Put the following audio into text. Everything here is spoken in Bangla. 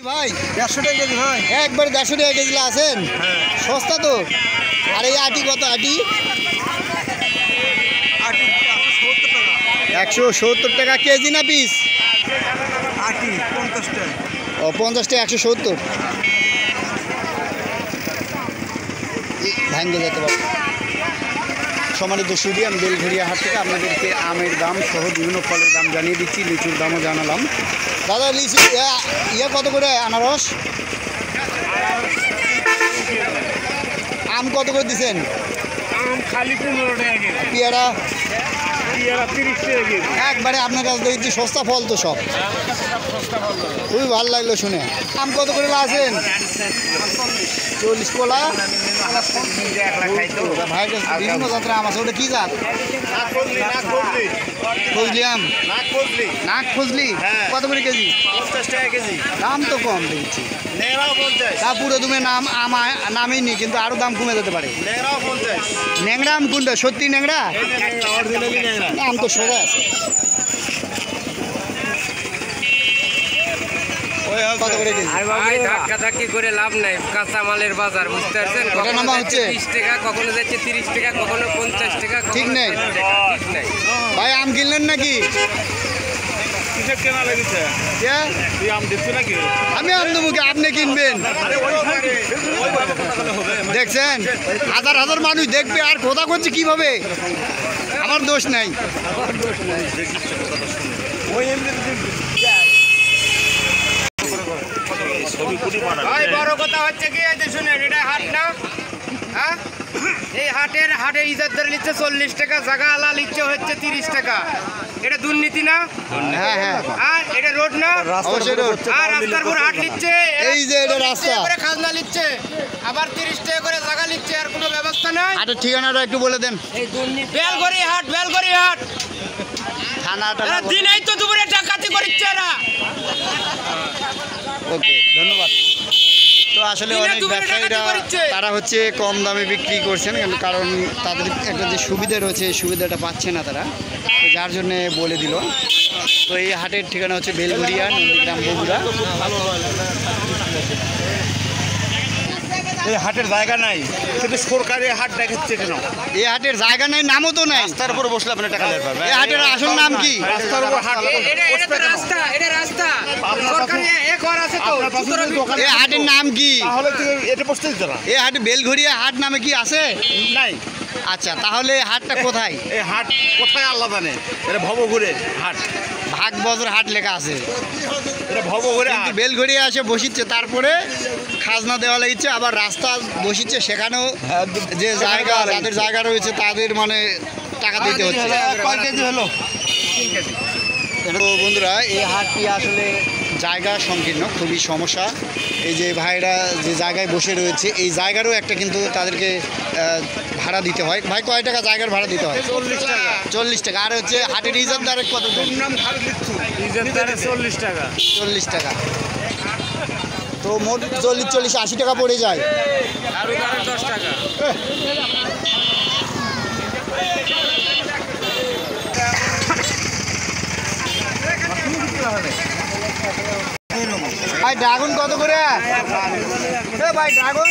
ভাই 150 টাকা কেজি ভাই, একবার 150 টাকা কেজি আছেন, সস্তা তো। আর এই আটি কত? আটি 170 টাকা কেজি না পিস? আটি 50 টাকা। ও 50 টাকা 170 ভাঙ্গে যেতে পারে। সম্মানিত সুদী, আমি বেলঘরিয়া হাট থেকে আপনাদেরকে আমের দাম সহ বিভিন্ন ফলের দাম জানিয়ে দিচ্ছি, লিচুর দামও জানালাম। দাদা লিচু ইয়ে কত করে? আনারস আম কত করে দিচ্ছেন? আম খালি 15 টাকা কেজি। পেয়ারা? পেয়ারা 30 টাকা কেজি। একবারে আপনার কাছে দেখছি সস্তা ফল তো সব, খুবই ভালো লাগলো শুনে। আম কত করে আছেন? 40 কোলা। ভাইয়ের কাছে বিভিন্ন জাতের আম আছে। ওটা কি জাত? ফজলি আম। নাক ফজলি কত করে কেজি? 50 টাকা কেজি। দাম তো কম দেখছি। নেংরাও 50। তা পুরো তুমি নামই নি, কিন্তু আরো দাম কমে যেতে পারে। নেংরাও 50। ন্যাংরা আম কোনটা? সত্যি ন্যাংরা? অরিজিনালি নেংরা। আম তো সোজা আছে। কত করে কেজি? ভাই ধাক্কাধাক্কি করে লাভ নাই, কাঁচা মালের বাজার, বুঝতে পারছেন? কত নাম্বার হচ্ছে? 30 টাকা, কখনো যাচ্ছে 30 টাকা, কখনো 50 টাকা, ঠিক নেই। ঠিক নেই। ভাই আম কিনলেন নাকি? কিসের কেনা লেগেছে? কে? তুই আম দিচ্ছ নাকি? আমি আম দেবো কি? আপনি কিনবেন? দেখছেন হাজার হাজার মানুষ দেখবে আর কথা করছে কিভাবে? আমার দোষ নাই। ভাই বড় কথা হচ্ছে কি, এই যে শুনেন, এটা হাট না, হ্যাঁ? এই হাটে ইজাত ধরে নিচ্ছে 40 টাকা, জায়গা আলা নিচ্ছে হচ্ছে 30 টাকা। এটা দুর্নীতি না? হ্যাঁ হ্যাঁ, আর এটা রোড না? অবশ্যই রোড। আর রাস্তার উপর হাট নিচ্ছে, এই যে এটা রাস্তা, করে খাজনা নিচ্ছে, আবার 30 টাকা করে জায়গা নিচ্ছে, আর কোনো ব্যবস্থা নাই। হাটের ঠিকানাটা একটু বলে দেন। বেলঘড়ি হাট, বেলঘড়ি হাট। থানাটা এরা দিনেই তো দুপুরে ডাকাতি করছে এরা। ওকে, ধন্যবাদ। তো আসলে অনেক ব্যবসায়ীরা তারা হচ্ছে কম দামে বিক্রি করছেন, কারণ তাদের একটা যে সুবিধা রয়েছে এই সুবিধাটা পাচ্ছে না তারা, তো যার জন্যে বলে দিল। তো এই হাটের ঠিকানা হচ্ছে বেলঘরিয়া, নন্দীগ্রাম, বগুড়া। এই হাটের জায়গা নাই, কিন্তু সরকারি হাট দেখাচ্ছে কেন? এই হাটের জায়গা নাই, নামও তো নাই। রাস্তার উপর বসলে আপনি টাকা দিতে পারবেন। এই হাটের আসল নাম কি? রাস্তার উপর হাট। এটা তো রাস্তা, এটা রাস্তা। সরকারি একবার আছে তো। এই হাটের নাম কি? তাহলে তুই এটা বসতে দিতে না। এই হাটে বেলঘরিয়া হাট নামে কি আছে? নাই। আচ্ছা, তাহলে হাটটা কোথায়? এই হাট কোথায় আল্লাহ জানে। এটা ভবঘুরে হাট। ভাগবজর হাট লেখা আছে, এটা ভবঘুরে কিন্তু হাট। বেলঘরিয়া এসে বসিচ্ছে, তারপরে খাজনা দেওয়া লাগিচ্ছে, আবার রাস্তা বসিচ্ছে, সেখানেও যে জায়গা, যাদের জায়গা রয়েছে তাদের মানে টাকা দিতে হচ্ছে। কয় কেজি হলো? তো বন্ধুরা, এই হাটটি আসলে জায়গা সংকীর্ণ, খুবই সমস্যা। এই যে ভাইরা যে জায়গায় বসে রয়েছে, এই জায়গারও একটা কিন্তু তাদেরকে ভাড়া দিতে হয়। ভাই কয় টাকা জায়গার ভাড়া দিতে হয়? 40 টাকা। 40 টাকা। আর হচ্ছে হাটের ইজাতদার কত? ইজাতদারে 40 টাকা। 40 টাকা। তো মোট 40 80 টাকা পড়ে যায়। আর 10 টাকা। ভাই ড্রাগন কত করে? ভাই ড্রাগন